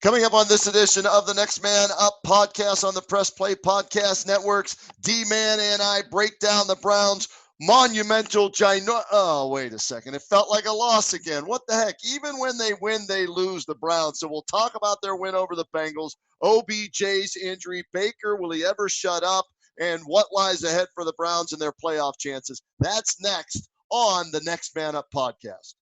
Coming up on this edition of the Next Man Up podcast on the Press Play Podcast Networks, D-Man and I break down the Browns' monumental oh, wait a second. It felt like a loss again. What the heck? Even when they win, they lose, the Browns. So we'll talk about their win over the Bengals, OBJ's injury, Baker, will he ever shut up, and what lies ahead for the Browns and their playoff chances. That's next on the Next Man Up podcast.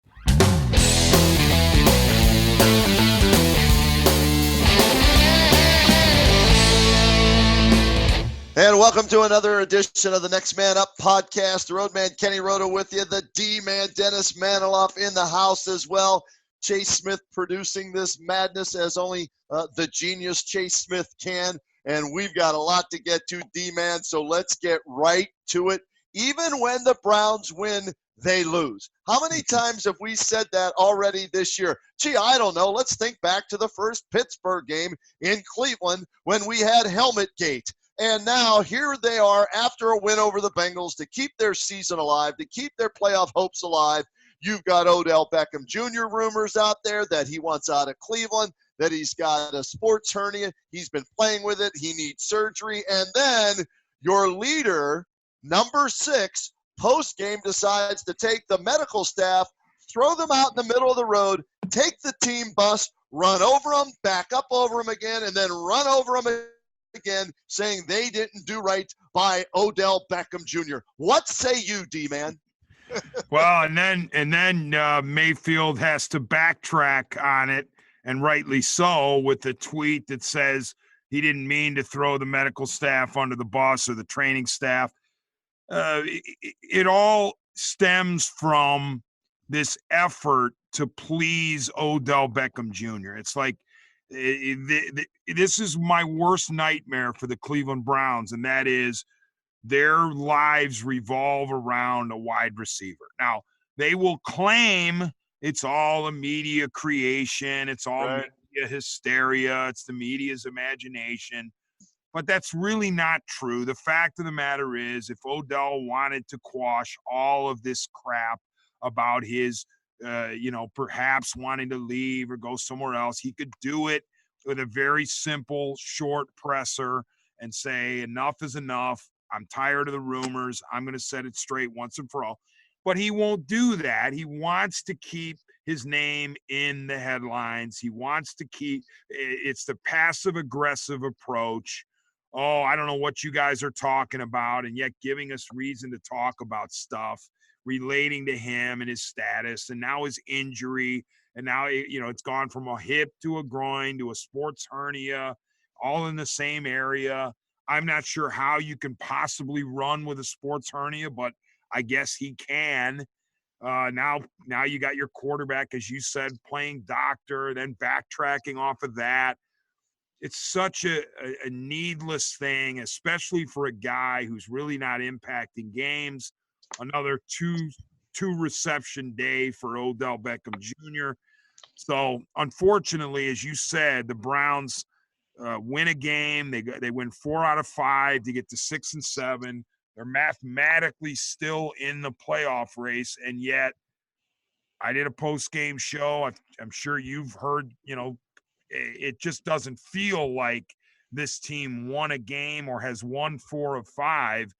And welcome to another edition of the Next Man Up podcast. The Roadman, Kenny Roda with you. The Dman, Dennis Manoloff in the house as well. Chase Smith producing this madness as only the genius Chase Smith can. And we've got a lot to get to, D-Man, so let's get right to it. Even when the Browns win, they lose. How many times have we said that already this year? Gee, I don't know. Let's think back to the first Pittsburgh game in Cleveland when we had Helmet Gate. And now here they are after a win over the Bengals to keep their season alive, to keep their playoff hopes alive. You've got Odell Beckham Jr. rumors out there that he wants out of Cleveland, that he's got a sports hernia. He's been playing with it. He needs surgery. And then your leader, number 6, post-game decides to take the medical staff, throw them out in the middle of the road, take the team bus, run over them, back up over them again, and then run over them again, saying they didn't do right by Odell Beckham Jr. What say you, D-Man? Well, and then Mayfield has to backtrack on it, and rightly so, with the tweet that says he didn't mean to throw the medical staff under the bus or the training staff. It all stems from this effort to please Odell Beckham Jr. It's like, this is my worst nightmare for the Cleveland Browns, and that is their lives revolve around a wide receiver. Now, they will claim it's all a media creation, it's all media hysteria, it's the media's imagination, but that's really not true. The fact of the matter is, if Odell wanted to quash all of this crap about his perhaps wanting to leave or go somewhere else, he could do it with a very simple, short presser and say, enough is enough. I'm tired of the rumors. I'm going to set it straight once and for all. But he won't do that. He wants to keep his name in the headlines. He wants to keep – it's the passive-aggressive approach. Oh, I don't know what you guys are talking about, and yet giving us reason to talk about stuff relating to him and his status and now his injury. And now, it's gone from a hip to a groin to a sports hernia, all in the same area. I'm not sure how you can possibly run with a sports hernia, but I guess he can. Now you got your quarterback, as you said, playing doctor, then backtracking off of that. It's such a needless thing, especially for a guy who's really not impacting games. Another two reception day for Odell Beckham Jr. So, unfortunately, as you said, the Browns win a game. They win 4 out of 5 to get to 6 and 7. They're mathematically still in the playoff race, and yet I did a post-game show. I'm sure you've heard, it just doesn't feel like this team won a game or has won 4 of 5.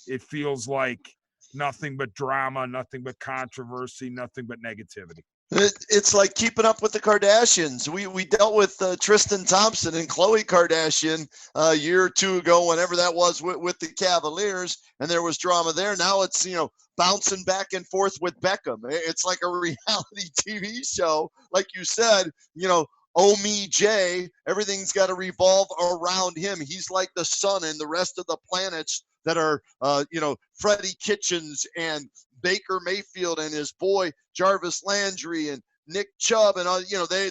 It feels like nothing but drama, nothing but controversy, nothing but negativity. It's like keeping up with the Kardashians. We dealt with Tristan Thompson and Khloe Kardashian a year or two ago, whenever that was, with the Cavaliers, and there was drama there. Now it's, bouncing back and forth with Beckham. It's like a reality TV show. Like you said, OBJ, everything's got to revolve around him. He's like the sun, and the rest of the planets that are, Freddie Kitchens and Baker Mayfield and his boy Jarvis Landry and Nick Chubb, and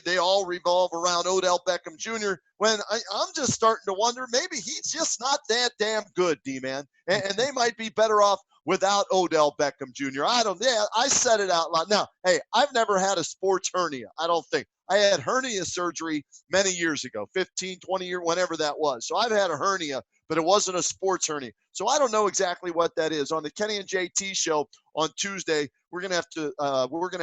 they all revolve around Odell Beckham Jr. When I'm just starting to wonder, maybe he's just not that damn good, D-Man, and they might be better off without Odell Beckham Jr. I said it out loud. Now, hey, I've never had a sports hernia, I don't think. I had hernia surgery many years ago, 15, 20 years, whenever that was. So I've had a hernia, but it wasn't a sports hernia. So I don't know exactly what that is. On the Kenny and JT show on Tuesday, we're gonna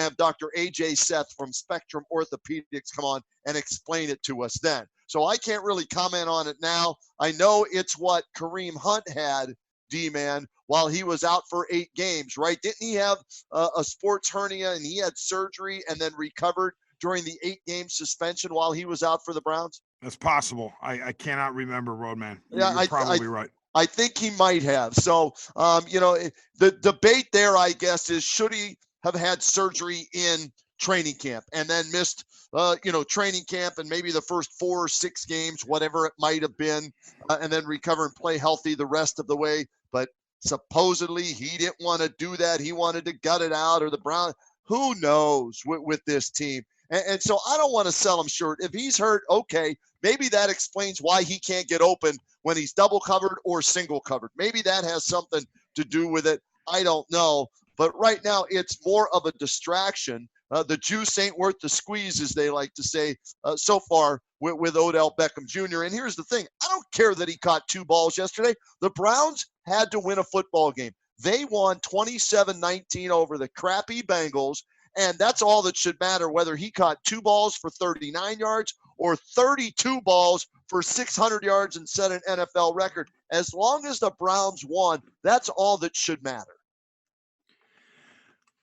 have Dr. AJ Seth from Spectrum Orthopedics come on and explain it to us then. So I can't really comment on it now. I know it's what Kareem Hunt had, D-Man, while he was out for 8 games, right? Didn't he have a sports hernia and he had surgery and then recovered during the 8-game suspension while he was out for the Browns? That's possible. I cannot remember, Roadman. Yeah, You're probably right. I think he might have. So, the debate there, I guess, is should he have had surgery in training camp and then missed, training camp and maybe the first 4 or 6 games, whatever it might have been, and then recover and play healthy the rest of the way. But supposedly he didn't want to do that. He wanted to gut it out, or the Browns. Who knows with this team? And so I don't want to sell him short. If he's hurt, okay, maybe that explains why he can't get open when he's double covered or single covered. Maybe that has something to do with it. I don't know. But right now, it's more of a distraction. The juice ain't worth the squeeze, as they like to say, so far with Odell Beckham Jr. And here's the thing. I don't care that he caught 2 balls yesterday. The Browns had to win a football game. They won 27-19 over the crappy Bengals. And that's all that should matter, whether he caught 2 balls for 39 yards or 32 balls for 600 yards and set an NFL record. As long as the Browns won, that's all that should matter.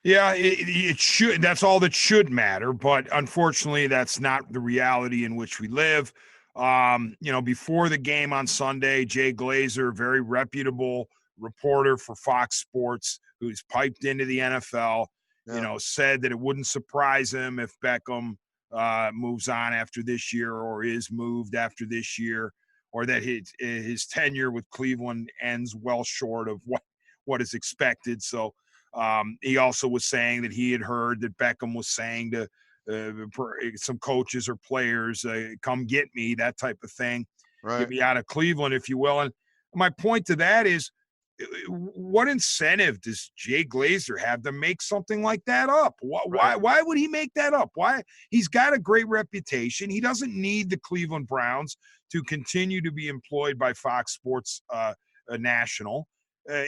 Yeah, it should. That's all that should matter. But unfortunately, that's not the reality in which we live. Before the game on Sunday, Jay Glazer, very reputable reporter for Fox Sports, who's piped into the NFL, said that it wouldn't surprise him if Beckham moves on after this year or is moved after this year, or that his tenure with Cleveland ends well short of what is expected. So he also was saying that he had heard that Beckham was saying to some coaches or players, come get me, that type of thing. Right. Get me out of Cleveland, if you will. And my point to that is, what incentive does Jay Glazer have to make something like that up? Why would he make that up? Why? He's got a great reputation. He doesn't need the Cleveland Browns to continue to be employed by Fox Sports National.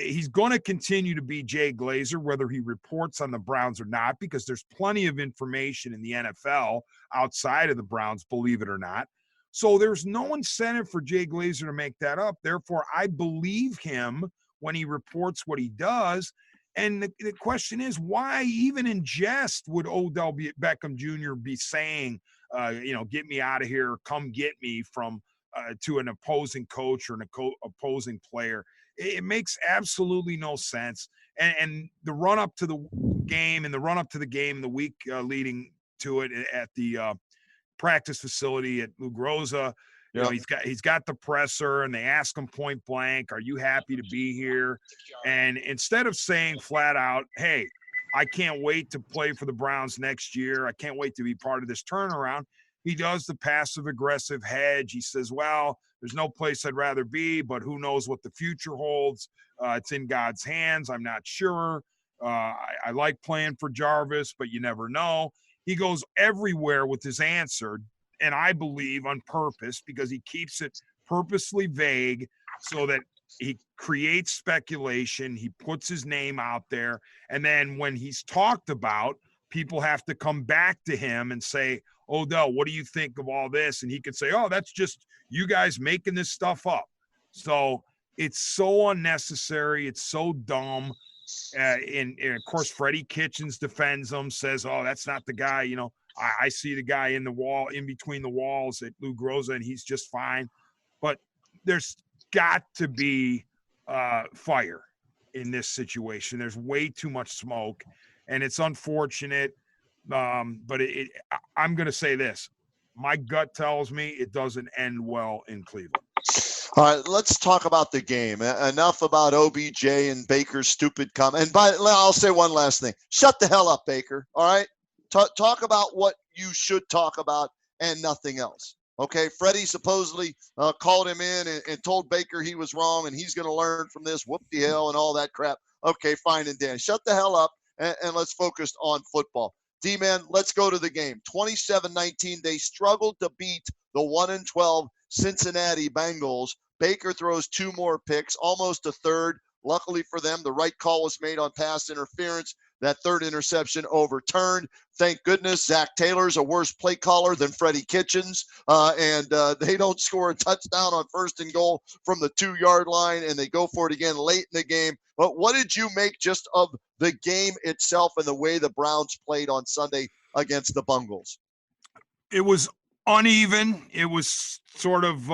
He's going to continue to be Jay Glazer, whether he reports on the Browns or not, because there's plenty of information in the NFL outside of the Browns, believe it or not. So there's no incentive for Jay Glazer to make that up. Therefore, I believe him when he reports what he does. And the question is, why even in jest would Odell Beckham Jr. be saying, get me out of here, come get me from to an opposing coach or an opposing player? It makes absolutely no sense. And the run up to the game the week leading to it at the practice facility at Lou Groza, he's got the presser, and they ask him point blank, "Are you happy to be here?" And instead of saying flat out, "Hey, I can't wait to play for the Browns next year. I can't wait to be part of this turnaround," he does the passive aggressive hedge. He says, "Well, there's no place I'd rather be, but who knows what the future holds? It's in God's hands. I'm not sure. I like playing for Jarvis, but you never know." He goes everywhere with his answer, and I believe on purpose, because he keeps it purposely vague so that he creates speculation. He puts his name out there, and then when he's talked about, people have to come back to him and say, "Odell, what do you think of all this?" And he could say, "Oh, that's just you guys making this stuff up." So it's so unnecessary. It's so dumb. And of course, Freddie Kitchens defends him, says, "Oh, that's not the guy. I see the guy in between the walls at Lou Groza, and he's just fine." But there's got to be fire in this situation. There's way too much smoke, and it's unfortunate. But I'm going to say this. My gut tells me it doesn't end well in Cleveland. All right, let's talk about the game. Enough about OBJ and Baker's stupid comment. And I'll say one last thing. Shut the hell up, Baker. All right? Talk about what you should talk about and nothing else. Okay? Freddie supposedly called him in and told Baker he was wrong and he's going to learn from this, whoop the hell, and all that crap. Okay, fine and Dan. Shut the hell up and let's focus on football. D-Man, let's go to the game. 27-19, they struggled to beat the 1-12 Cincinnati Bengals. Baker throws 2 more picks, almost a third. Luckily for them, the right call was made on pass interference. That third interception overturned. Thank goodness Zach Taylor's a worse play caller than Freddie Kitchens, and they don't score a touchdown on 1st and goal from the 2-yard line, and they go for it again late in the game. But what did you make just of the game itself and the way the Browns played on Sunday against the Bungals? It was uneven. It was sort of,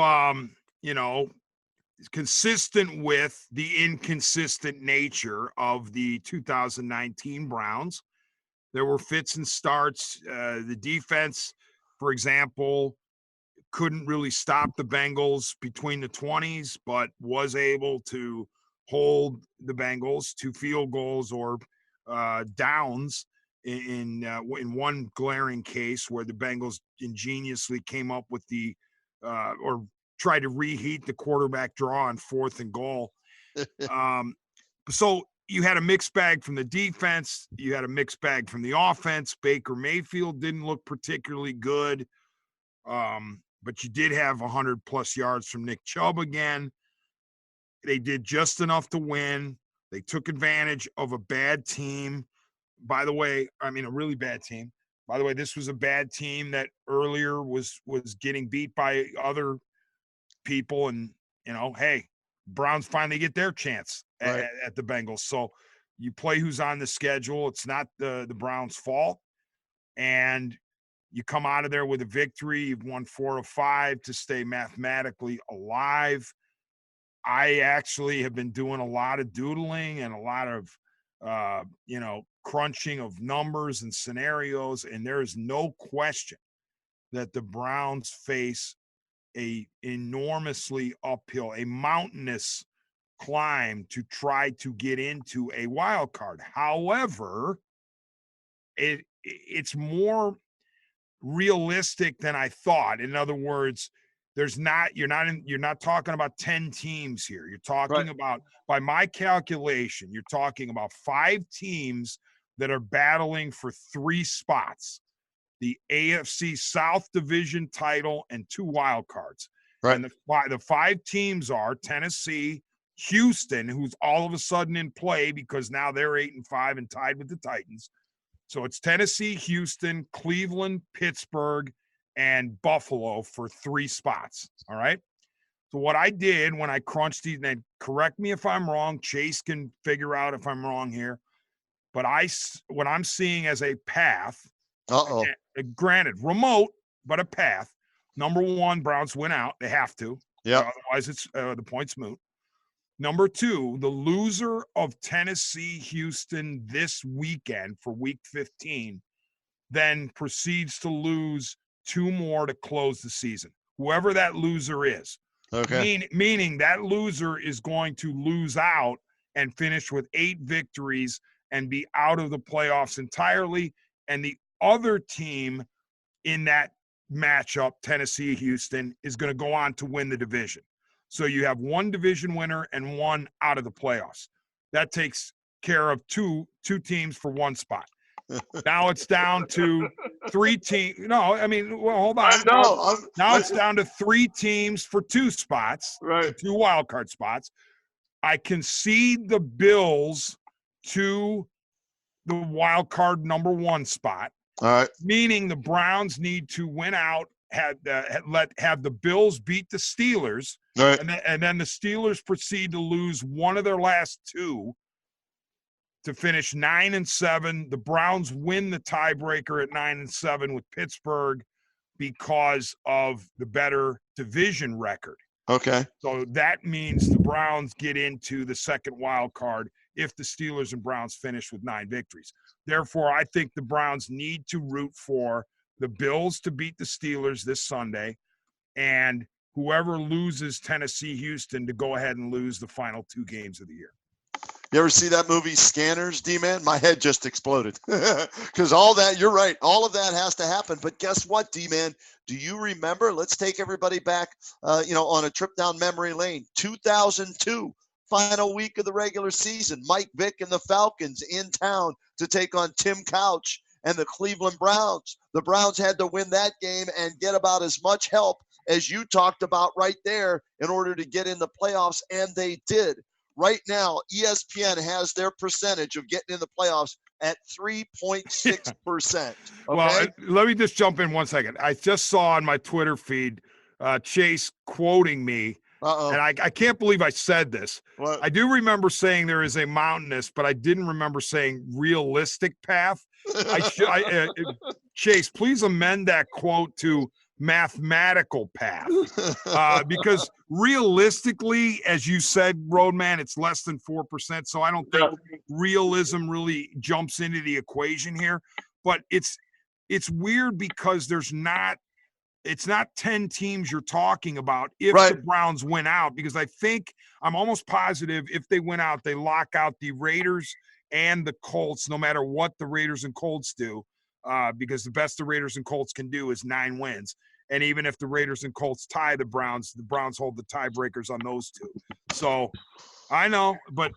consistent with the inconsistent nature of the 2019 Browns. There were fits and starts. The defense, for example, couldn't really stop the Bengals between the 20s, but was able to hold the Bengals to field goals or downs in one glaring case where the Bengals ingeniously came up with or tried to reheat the quarterback draw on 4th and goal. So you had a mixed bag from the defense. You had a mixed bag from the offense. Baker Mayfield didn't look particularly good. But you did have 100+ yards from Nick Chubb again. They did just enough to win. They took advantage of a bad team. By the way, a really bad team. By the way, this was a bad team that earlier was getting beat by other people, and hey, Browns finally get their chance at the Bengals. So you play who's on the schedule. It's not the Browns' fault, and you come out of there with a victory. You've won 4 of 5 to stay mathematically alive. I actually have been doing a lot of doodling and a lot of crunching of numbers and scenarios, and there is no question that the Browns face a enormously uphill, a mountainous climb to try to get into a wild card. However, it's more realistic than I thought. In other words, you're not talking about 10 teams here. You're talking about, by my calculation, you're talking about 5 teams that are battling for 3 spots. The AFC South Division title and 2 wild cards. Right. And the 5 teams are Tennessee, Houston, who's all of a sudden in play because now they're 8-5 and tied with the Titans. So it's Tennessee, Houston, Cleveland, Pittsburgh, and Buffalo for 3 spots. All right. So what I did when I crunched these, and correct me if I'm wrong, Chase can figure out if I'm wrong here, but what I'm seeing as a path, granted, remote, but a path. Number 1, Browns win out. They have to. Yeah. Otherwise, it's the point's moot. Number 2, the loser of Tennessee-Houston this weekend for Week 15 then proceeds to lose 2 more to close the season. Whoever that loser is. Okay. Meaning that loser is going to lose out and finish with 8 victories and be out of the playoffs entirely. And the other team in that matchup, Tennessee-Houston, is going to go on to win the division. So you have 1 division winner and 1 out of the playoffs. That takes care of two teams for 1 spot. Now it's down to 3 teams. No, hold on. Now it's down to 3 teams for 2 spots, right? 2 wild card spots. I concede the Bills to the wild card number 1 spot. All right. Meaning the Browns need to win out, have the Bills beat the Steelers, right, and then the Steelers proceed to lose one of their last 2 to finish 9-7. The Browns win the tiebreaker at 9-7 with Pittsburgh because of the better division record. Okay. So that means the Browns get into the second wild card if the Steelers and Browns finish with 9 victories. Therefore, I think the Browns need to root for the Bills to beat the Steelers this Sunday, and whoever loses Tennessee-Houston to go ahead and lose the final 2 games of the year. You ever see that movie Scanners, D-Man? My head just exploded. Because all that, you're right, all of that has to happen. But guess what, D-Man? Do you remember? Let's take everybody back, on a trip down memory lane. 2002, final week of the regular season. Mike Vick and the Falcons in town to take on Tim Couch and the Cleveland Browns. The Browns had to win that game and get about as much help as you talked about right there in order to get in the playoffs, and they did. Right now, ESPN has their percentage of getting in the playoffs at 3.6%. Okay? Well, let me just jump in 1 second. I just saw on my Twitter feed Chase quoting me, and I can't believe I said this. What? I do remember saying there is a mountainous, but I didn't remember saying realistic path. Chase, please amend that quote to mathematical path, because realistically, as you said, Roadman, it's less than 4%. So I don't think realism really jumps into the equation here. But it's weird because it's not 10 teams you're talking about if the Browns win out, because I'm almost positive if they win out, they lock out the Raiders and the Colts, no matter what the Raiders and Colts do, because the best the Raiders and Colts can do is 9 wins. And even if the Raiders and Colts tie the Browns hold the tiebreakers on those two. So I know, but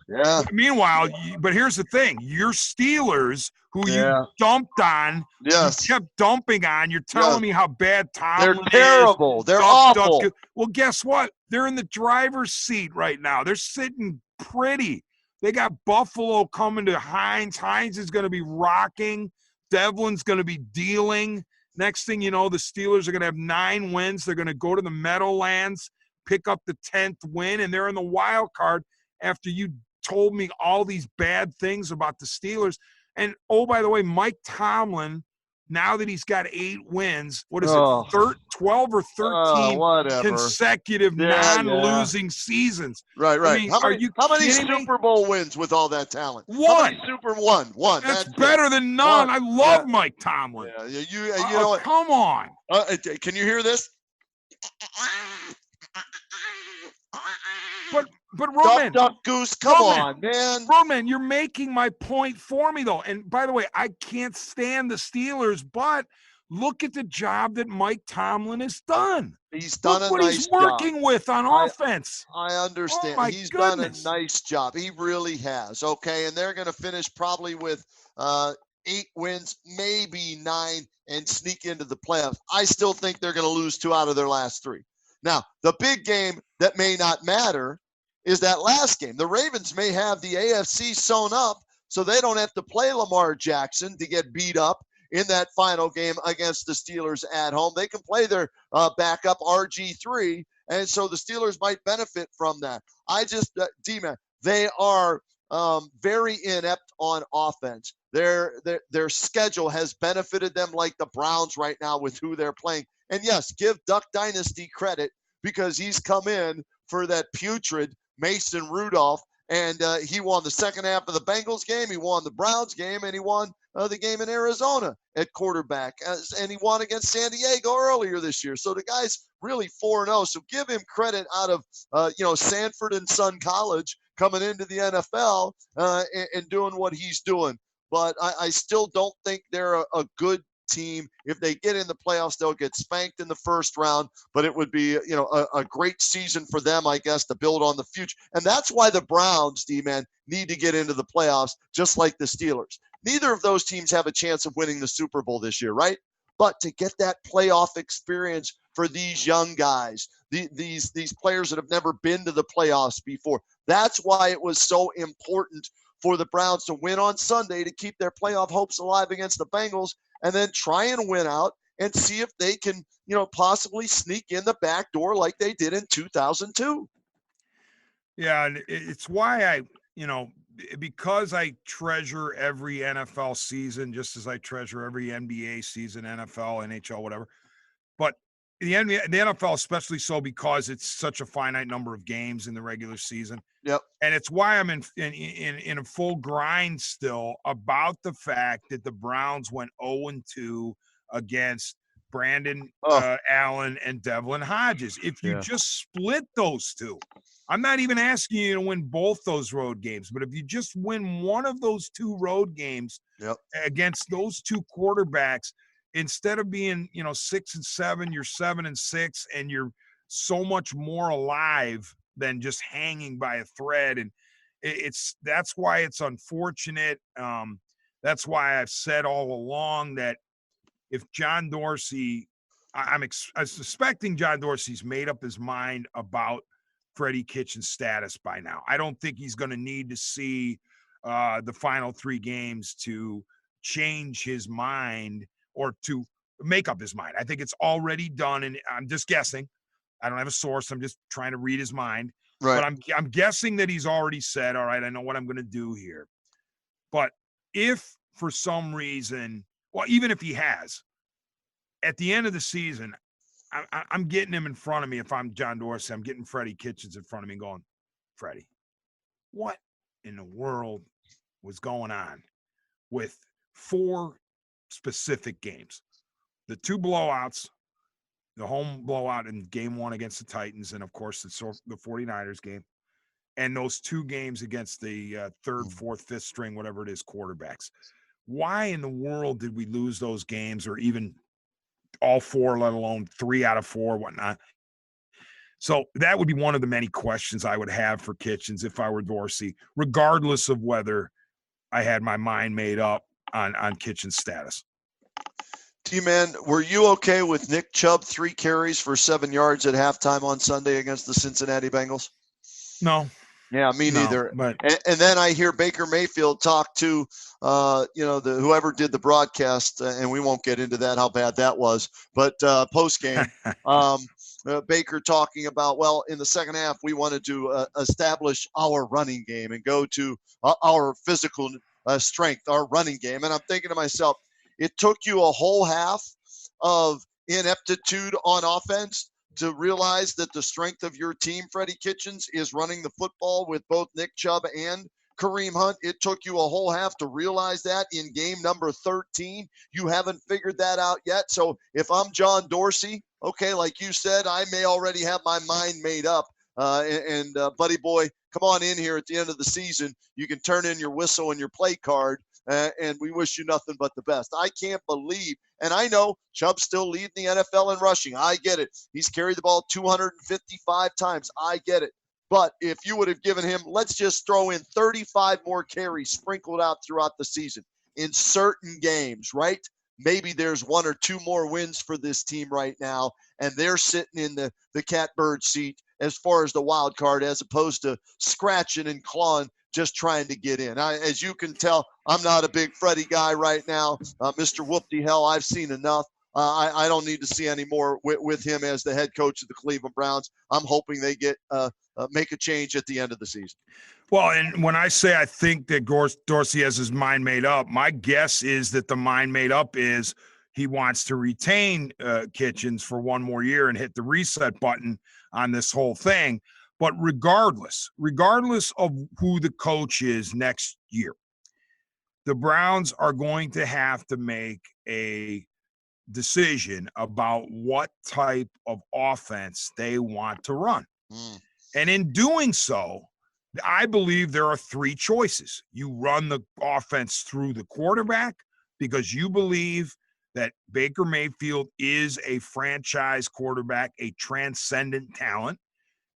meanwhile, but here's the thing. Your Steelers, who you dumped on, you kept dumping on, you're telling me how bad Tomlin is. They're terrible. They're awful. Well, guess what? They're in the driver's seat right now. They're sitting pretty. They got Buffalo coming to Heinz. Heinz is going to be rocking. Devlin's going to be dealing. Next thing you know, the Steelers are going to have 9 wins. They're going to go to the Meadowlands, pick up the 10th win, and they're in the wild card after you told me all these bad things about the Steelers. And, oh, by the way, Mike Tomlin, now that he's got 8 wins, what is it, 12 or 13 consecutive non-losing seasons. Right. I mean, how many Super Bowl wins with all that talent? 1. One. That's better than none. I love Mike Tomlin. Yeah, you know what? Come on. Can you hear this? But Roadman, duck, goose, come on, man. Roadman, you're making my point for me, though. And by the way, I can't stand the Steelers, but look at the job that Mike Tomlin has done. He's done what he's working with on offense. I understand. Oh, he's done a nice job. He really has. Okay, and they're going to finish probably with 8 wins, maybe 9, and sneak into the playoffs. I still think they're going to lose 2 out of their last 3. Now, the big game that may not matter is that last game. The Ravens may have the AFC sewn up so they don't have to play Lamar Jackson to get beat up in that final game against the Steelers at home. They can play their backup RG3, and so the Steelers might benefit from that. Dman, they are very inept on offense. Their schedule has benefited them like the Browns right now with who they're playing. And yes, give Duck Dynasty credit because he's come in for that putrid Mason Rudolph, and he won the second half of the Bengals game, he won the Browns game, and he won the game in Arizona at quarterback, and he won against San Diego earlier this year. So the guy's really 4-0, so give him credit out of Sanford and Son College coming into the NFL and doing what he's doing. But I still don't think they're a good team. If they get in the playoffs, they'll get spanked in the first round, but it would be a great season for them, I guess, to build on the future. And that's why the Browns, D-Man, need to get into the playoffs just like the Steelers. Neither of those teams have a chance of winning the Super Bowl this year, right? But to get that playoff experience for these young guys, these players that have never been to the playoffs before, that's why it was so important for the Browns to win on Sunday to keep their playoff hopes alive against the Bengals, and then try and win out and see if they can, possibly sneak in the back door like they did in 2002. Yeah, and it's why because I treasure every NFL season just as I treasure every NBA season, NFL, NHL, whatever. But the NFL especially so because it's such a finite number of games in the regular season. Yep. And it's why I'm in a full grind still about the fact that the Browns went 0-2 against Brandon Allen and Devlin Hodges. If you just split those two, I'm not even asking you to win both those road games, but if you just win one of those 2 road games against those 2 quarterbacks, instead of being 6-7, you're 7-6, and you're so much more alive than just hanging by a thread. And that's why it's unfortunate. That's why I've said all along that if John Dorsey, I'm suspecting John Dorsey's made up his mind about Freddie Kitchens' status by now. I don't think he's going to need to see the final 3 games to change his mind or to make up his mind. I think it's already done, and I'm just guessing. I don't have a source. I'm just trying to read his mind. Right. But I'm guessing that he's already said, all right, I know what I'm going to do here. But if for some reason, well, even if he has, at the end of the season, I'm getting him in front of me. If I'm John Dorsey, I'm getting Freddie Kitchens in front of me going, Freddie, what in the world was going on with 4 specific games? The 2 blowouts, the home blowout in game 1 against the Titans, and of course the 49ers game, and those 2 games against the 3rd, 4th, 5th string, whatever it is, quarterbacks. Why in the world did we lose those games, or even all 4, let alone 3 out of 4, whatnot? So that would be one of the many questions I would have for Kitchens if I were Dorsey, regardless of whether I had my mind made up on Kitchens' status. Dman, were you okay with Nick Chubb 3 carries for 7 yards at halftime on Sunday against the Cincinnati Bengals? No. Yeah, me neither. But and then I hear Baker Mayfield talk to, whoever did the broadcast, and we won't get into that, how bad that was. But post game, Baker talking about, well, in the second half, we wanted to establish our running game and go to our physical strength, our running game. And I'm thinking to myself, it took you a whole half of ineptitude on offense to realize that the strength of your team, Freddie Kitchens, is running the football with both Nick Chubb and Kareem Hunt. It took you a whole half to realize that in game number 13. You haven't figured that out yet. So if I'm John Dorsey, okay, like you said, I may already have my mind made up. Buddy boy, come on in here at the end of the season. You can turn in your whistle and your play card, and we wish you nothing but the best. I can't believe, and I know Chubb's still leading the NFL in rushing. I get it. He's carried the ball 255 times. I get it. But if you would have given him, let's just throw in 35 more carries sprinkled out throughout the season in certain games, right? Maybe there's 1 or 2 more wins for this team right now, and they're sitting in the catbird seat as far as the wild card, as opposed to scratching and clawing, just trying to get in. As you can tell, I'm not a big Freddie guy right now. Mr. Whoop-de-hell, I've seen enough. I don't need to see any more with him as the head coach of the Cleveland Browns. I'm hoping they make a change at the end of the season. Well, and when I say I think that Dorsey has his mind made up, my guess is that the mind made up is he wants to retain Kitchens for 1 more year and hit the reset button on this whole thing. But regardless of who the coach is next year, the Browns are going to have to make a decision about what type of offense they want to run. And in doing so, I believe there are 3 choices. You run the offense through the quarterback because you believe that Baker Mayfield is a franchise quarterback, a transcendent talent,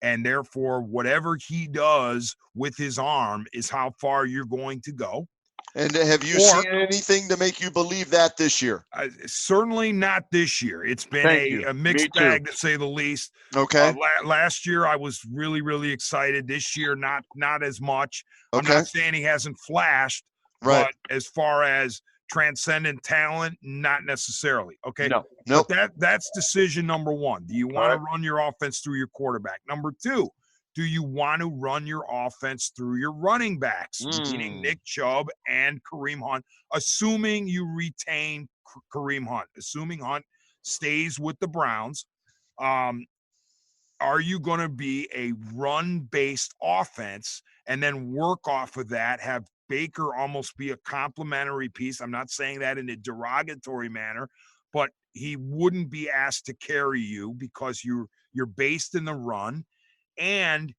and therefore whatever he does with his arm is how far you're going to go. And have you seen anything to make you believe that this year? Certainly not this year. It's been a mixed bag, to say the least. Okay. Last year, I was really, really excited. This year, not as much. Okay. I'm not saying he hasn't flashed, right. But as far as transcendent talent, not necessarily. Okay. No. But that's decision number 1. Do you want to run your offense through your quarterback? Number 2, do you want to run your offense through your running backs, meaning Nick Chubb and Kareem Hunt, assuming you retain Kareem Hunt, assuming Hunt stays with the Browns? Are you going to be a run-based offense and then work off of that, have Baker almost be a complementary piece? I'm not saying that in a derogatory manner, but he wouldn't be asked to carry you because you're based in the run. And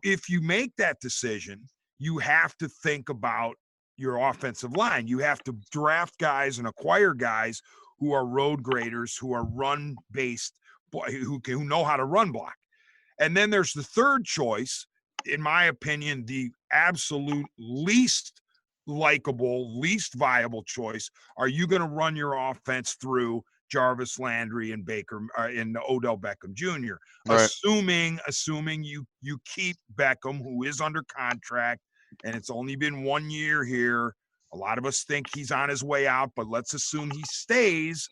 if you make that decision, you have to think about your offensive line. You have to draft guys and acquire guys who are road graders, who are run-based, who know how to run block. And then there's the third choice, in my opinion, the absolute least likable, least viable choice. Are you going to run your offense through Jarvis Landry and Baker and Odell Beckham Jr.? Right. Assuming you keep Beckham, who is under contract, and it's only been 1 year here. A lot of us think he's on his way out, but let's assume he stays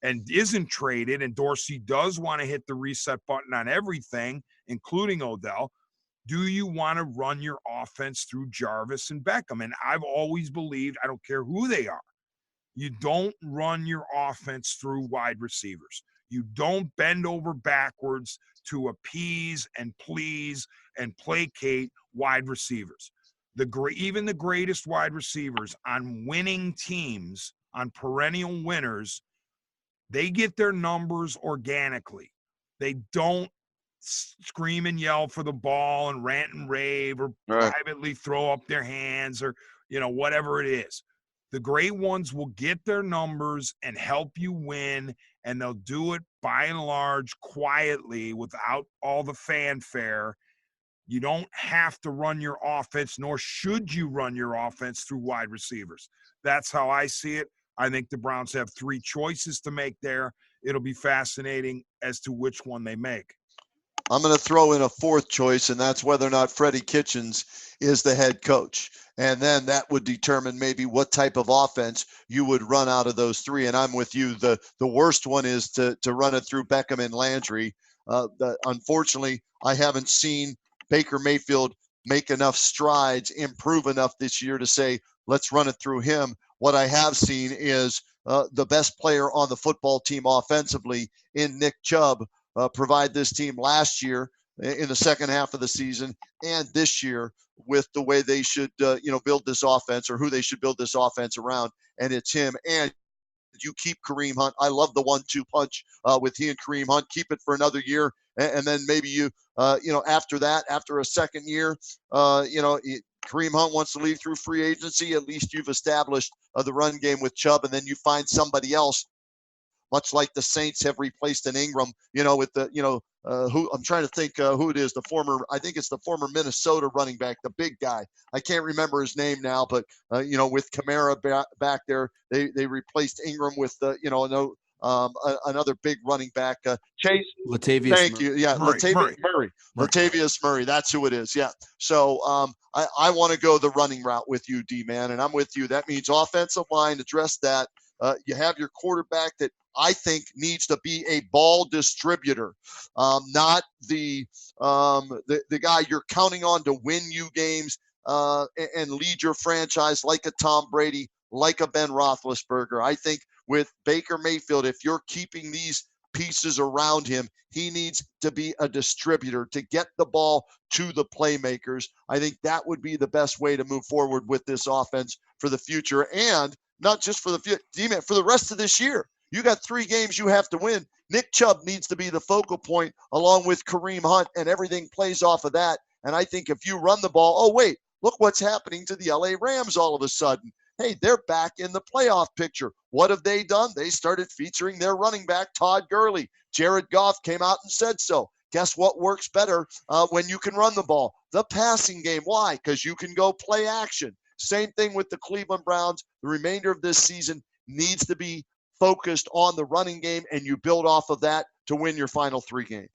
and isn't traded, and Dorsey does want to hit the reset button on everything, including Odell. Do you want to run your offense through Jarvis and Beckham? And I've always believed, I don't care who they are, you don't run your offense through wide receivers. You don't bend over backwards to appease and please and placate wide receivers. Even the greatest wide receivers on winning teams, on perennial winners, they get their numbers organically. They don't scream and yell for the ball and rant and rave or privately throw up their hands or, whatever it is. The great ones will get their numbers and help you win, and they'll do it by and large quietly without all the fanfare. You don't have to run your offense, nor should you run your offense through wide receivers. That's how I see it. I think the Browns have 3 choices to make there. It'll be fascinating as to which one they make. I'm going to throw in a 4th choice, and that's whether or not Freddie Kitchens is the head coach. And then that would determine maybe what type of offense you would run out of those 3. And I'm with you. The worst one is to run it through Beckham and Landry. Unfortunately, I haven't seen Baker Mayfield make enough strides, improve enough this year to say, let's run it through him. What I have seen is the best player on the football team offensively in Nick Chubb provide this team last year in the second half of the season and this year with the way they should, build this offense or who they should build this offense around. And it's him. And you keep Kareem Hunt. I love the 1-2 punch with he and Kareem Hunt. Keep it for another year. And then maybe you, after that, after a second year, Kareem Hunt wants to leave through free agency. At least you've established the run game with Chubb, and then you find somebody else, much like the Saints have replaced an Ingram, with the, who I'm trying to think who it is, I think it's the former Minnesota running back, the big guy. I can't remember his name now, but, with Kamara back there, they replaced Ingram with, another big running back. Chase. Latavius Thank you. Yeah, Latavius Murray. Latavius Murray. That's who it is. Yeah. So I want to go the running route with you, D-Man, and I'm with you. That means offensive line, address that. You have your quarterback that I think needs to be a ball distributor, not the guy you're counting on to win you games and lead your franchise like a Tom Brady, like a Ben Roethlisberger. I think with Baker Mayfield, if you're keeping these pieces around him, he needs to be a distributor to get the ball to the playmakers. I think that would be the best way to move forward with this offense for the future, and not just for the future, D-Man, for the rest of this year. You got 3 games you have to win. Nick Chubb needs to be the focal point along with Kareem Hunt, and everything plays off of that. And I think if you run the ball, oh, wait, look what's happening to the LA Rams all of a sudden. Hey, they're back in the playoff picture. What have they done? They started featuring their running back, Todd Gurley. Jared Goff came out and said so. Guess what works better when you can run the ball? The passing game. Why? Because you can go play action. Same thing with the Cleveland Browns. The remainder of this season needs to be focused on the running game, and you build off of that to win your final 3 games.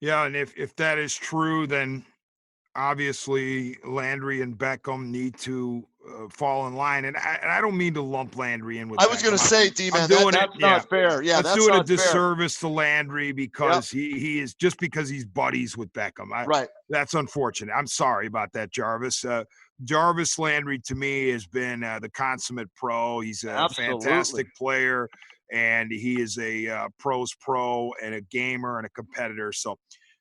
Yeah, and if that is true, then obviously Landry and Beckham need to fall in line. And I don't mean to lump Landry in with I was going to say, D-Man, that's not fair. Yeah, that's doing a disservice to Landry because he is, just because he's buddies with Beckham. Right. That's unfortunate. I'm sorry about that, Jarvis. Jarvis Landry, to me, has been the consummate pro. He's a fantastic player, and he is a pro's pro and a gamer and a competitor. So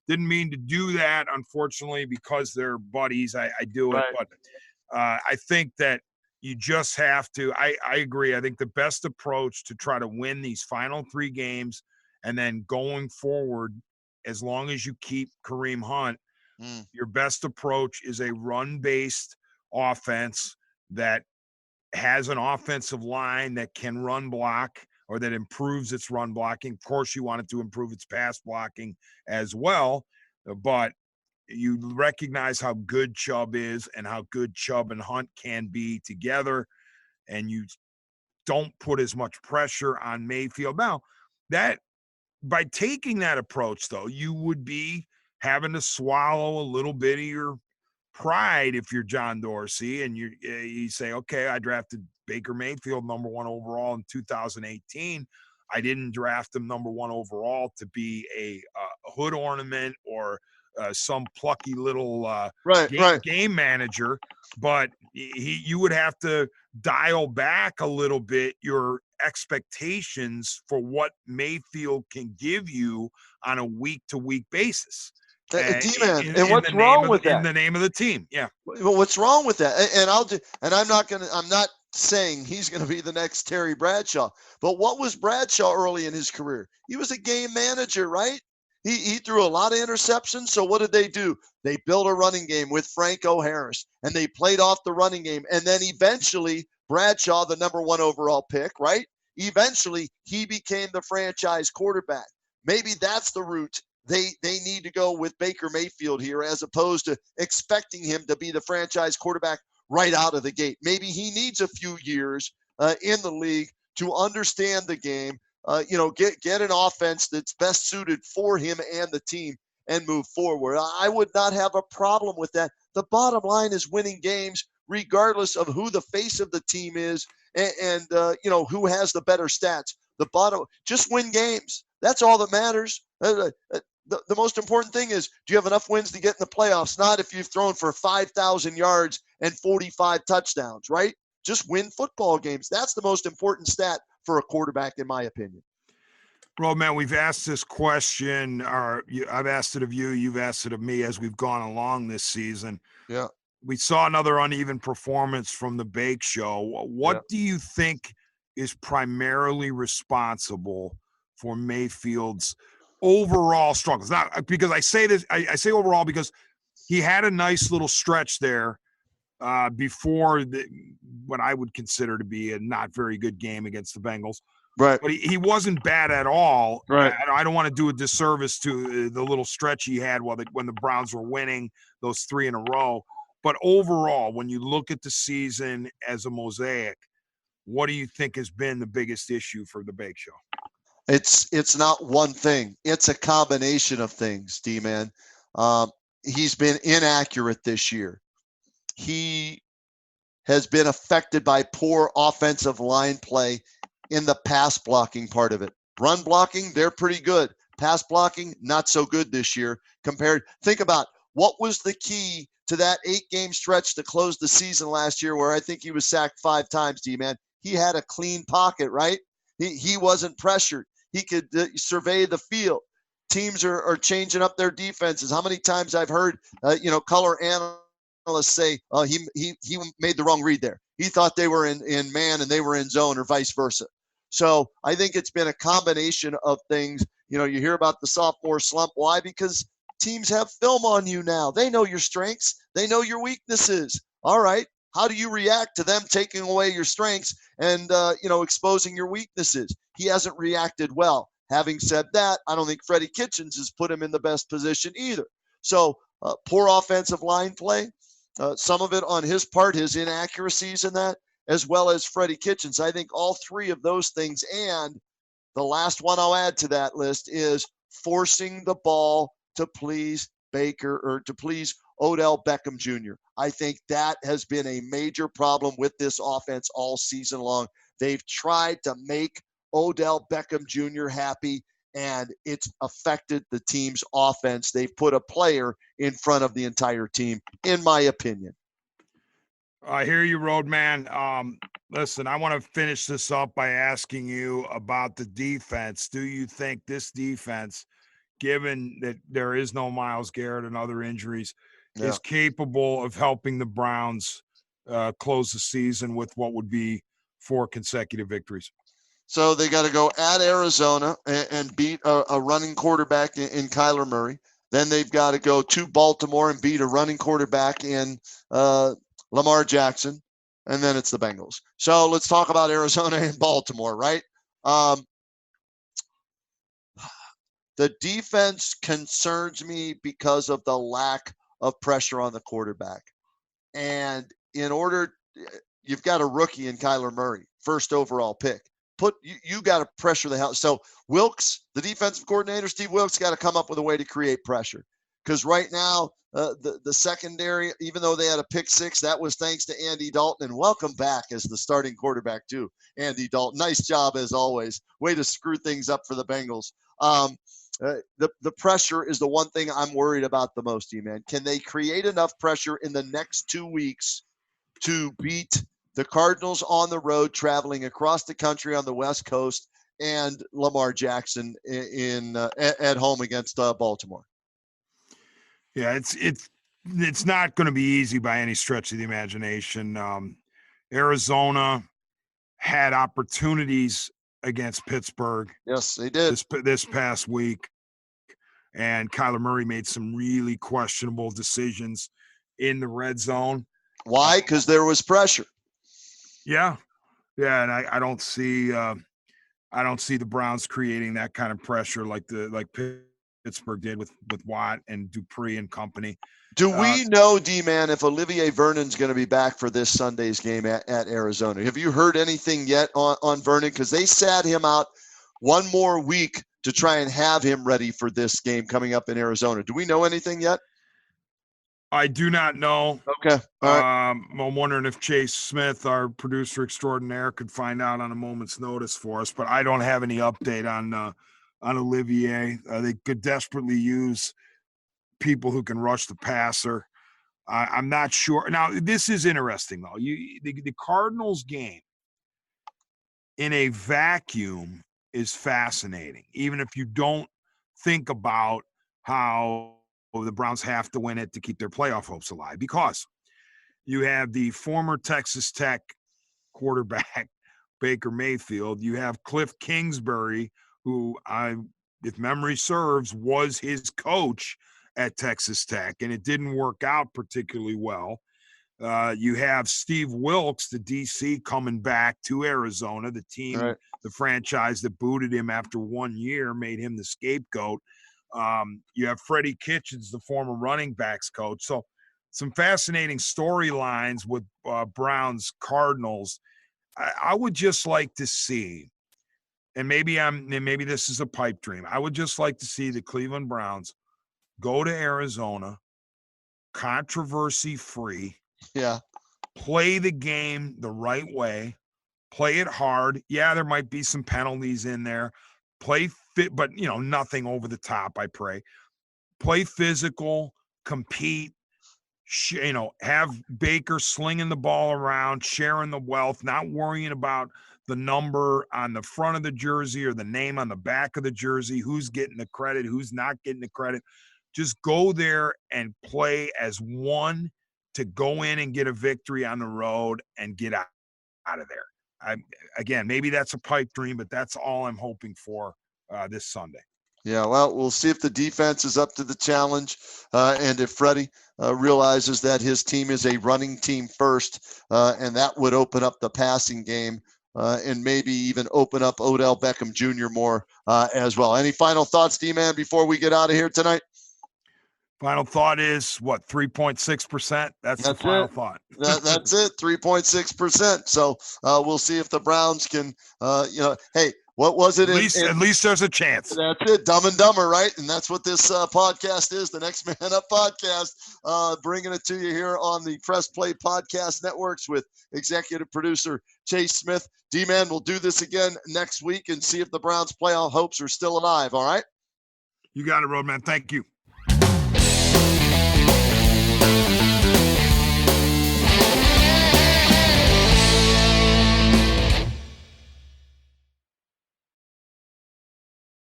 didn't mean to do that, unfortunately, because they're buddies. I do it, but I think that you just have to. I agree. I think the best approach to try to win these final 3 games, and then going forward, as long as you keep Kareem Hunt, your best approach is a run-based offense that has an offensive line that can run block, or that improves its run blocking. Of course, you want it to improve its pass blocking as well, but you recognize how good Chubb is and how good Chubb and Hunt can be together, and you don't put as much pressure on Mayfield. Now, that by taking that approach, though, you would be having to swallow a little bit of your pride if you're John Dorsey, and you say, okay, I drafted Baker Mayfield number 1 overall in 2018. I didn't draft him number 1 overall to be a hood ornament or some plucky little game manager, but you would have to dial back a little bit your expectations for what Mayfield can give you on a week-to-week basis. D-Man, and what's wrong with that? In the name of the team, yeah. Well, what's wrong with that? And I'm not saying he's gonna be the next Terry Bradshaw, but what was Bradshaw early in his career? He was a game manager, right? He threw a lot of interceptions. So what did they do? They built a running game with Franco Harris, and they played off the running game. And then eventually, Bradshaw, the number 1 overall pick, right? Eventually, he became the franchise quarterback. Maybe that's the route they need to go with Baker Mayfield here, as opposed to expecting him to be the franchise quarterback right out of the gate. Maybe he needs a few years in the league to understand the game, get an offense that's best suited for him and the team and move forward. I would not have a problem with that. The bottom line is winning games regardless of who the face of the team is and who has the better stats. Just win games. That's all that matters. The most important thing is, do you have enough wins to get in the playoffs? Not if you've thrown for 5,000 yards and 45 touchdowns, right? Just win football games. That's the most important stat for a quarterback, in my opinion. Roadman, we've asked this question, or I've asked it of you, you've asked it of me as we've gone along this season. Yeah. We saw another uneven performance from the Bake Show. What do you think is primarily responsible for Mayfield's overall struggles? Not because I say this, I say overall because he had a nice little stretch there before what I would consider to be a not very good game against the Bengals. Right. But he wasn't bad at all. Right. I don't want to do a disservice to the little stretch he had when the Browns were winning those 3 in a row. But overall, when you look at the season as a mosaic, what do you think has been the biggest issue for the Bake Show? It's not one thing. It's a combination of things, D-Man. He's been inaccurate this year. He has been affected by poor offensive line play in the pass blocking part of it. Run blocking, they're pretty good. Pass blocking, not so good this year compared. Think about what was the key to that 8-game stretch to close the season last year where I think he was sacked 5 times, D-Man. He had a clean pocket, right? He wasn't pressured. He could survey the field. Teams are changing up their defenses. How many times I've heard, color analysts say, he made the wrong read there. He thought they were in man and they were in zone, or vice versa. So I think it's been a combination of things. You hear about the sophomore slump. Why? Because teams have film on you now. They know your strengths. They know your weaknesses. All right. How do you react to them taking away your strengths and, exposing your weaknesses? He hasn't reacted well. Having said that, I don't think Freddie Kitchens has put him in the best position either. So poor offensive line play, some of it on his part, his inaccuracies in that, as well as Freddie Kitchens. I think all 3 of those things. And the last one I'll add to that list is forcing the ball to please Baker or to please Odell Beckham Jr. I think that has been a major problem with this offense all season long. They've tried to make Odell Beckham Jr. happy, and it's affected the team's offense. They've put a player in front of the entire team, in my opinion. I hear you, Roadman. Listen, I want to finish this up by asking you about the defense. Do you think this defense, given that there is no Myles Garrett and other injuries, is capable of helping the Browns close the season with what would be 4 consecutive victories? So they got to go at Arizona and beat a running quarterback in Kyler Murray. Then they've got to go to Baltimore and beat a running quarterback in Lamar Jackson. And then it's the Bengals. So let's talk about Arizona and Baltimore, right? The defense concerns me because of the lack of pressure on the quarterback. And you've got a rookie in Kyler Murray, first overall pick. You got to pressure the hell. So Wilks, the defensive coordinator, Steve Wilks, got to come up with a way to create pressure. Because right now, the secondary, even though they had a pick six, that was thanks to Andy Dalton. And welcome back as the starting quarterback too, Andy Dalton. Nice job as always. Way to screw things up for the Bengals. The pressure is the one thing I'm worried about the most, D-Man. Can they create enough pressure in the next 2 weeks to beat the Cardinals on the road, traveling across the country on the West Coast, and Lamar Jackson at home against Baltimore? Yeah, it's not going to be easy by any stretch of the imagination. Arizona had opportunities against Pittsburgh. Yes, they did. This past week. And Kyler Murray made some really questionable decisions in the red zone. Why? Because there was pressure. Yeah. Yeah. And I don't see the Browns creating that kind of pressure like Pittsburgh did with Watt and Dupree and company. Do we know, D-Man, if Olivier Vernon's going to be back for this Sunday's game at Arizona? Have you heard anything yet on Vernon? Because they sat him out one more week to try and have him ready for this game coming up in Arizona. Do we know anything yet? I do not know. Okay. All right. I'm wondering if Chase Smith, our producer extraordinaire, could find out on a moment's notice for us, but I don't have any update on Olivier. They could desperately use people who can rush the passer. I'm not sure. Now, this is interesting, though. The Cardinals game in a vacuum is fascinating, even if you don't think about how the Browns have to win it to keep their playoff hopes alive, because you have the former Texas Tech quarterback, Baker Mayfield. You have Cliff Kingsbury, who, if memory serves, was his coach at Texas Tech, and it didn't work out particularly well. You have Steve Wilks, the DC, coming back to Arizona, the team, right, the franchise that booted him after 1 year, made him the scapegoat. You have Freddie Kitchens, the former running backs coach. So some fascinating storylines with Browns Cardinals. I would just like to see, and maybe this is a pipe dream, I would just like to see the Cleveland Browns go to Arizona, controversy-free. Yeah. Play the game the right way. Play it hard. Yeah, there might be some penalties in there. Play fit, but nothing over the top, I pray. Play physical, compete, have Baker slinging the ball around, sharing the wealth, not worrying about the number on the front of the jersey or the name on the back of the jersey, who's getting the credit, who's not getting the credit. Just go there and play as one to go in and get a victory on the road and get out of there. Again, maybe that's a pipe dream, but that's all I'm hoping for this Sunday. Yeah, well, we'll see if the defense is up to the challenge, and if Freddie realizes that his team is a running team first, and that would open up the passing game, and maybe even open up Odell Beckham Jr. more as well. Any final thoughts, D-Man, before we get out of here tonight? Final thought is what, 3.6%? That's the final thought. That's it, 3.6%. So we'll see if the Browns can, hey, what was it? At least there's a chance. That's it, Dumb and Dumber, right? And that's what this podcast is, the Next Man Up podcast, bringing it to you here on the Press Play Podcast Networks with executive producer Chase Smith. D-Man, we'll do this again next week and see if the Browns' playoff hopes are still alive, all right? You got it, Roadman. Thank you.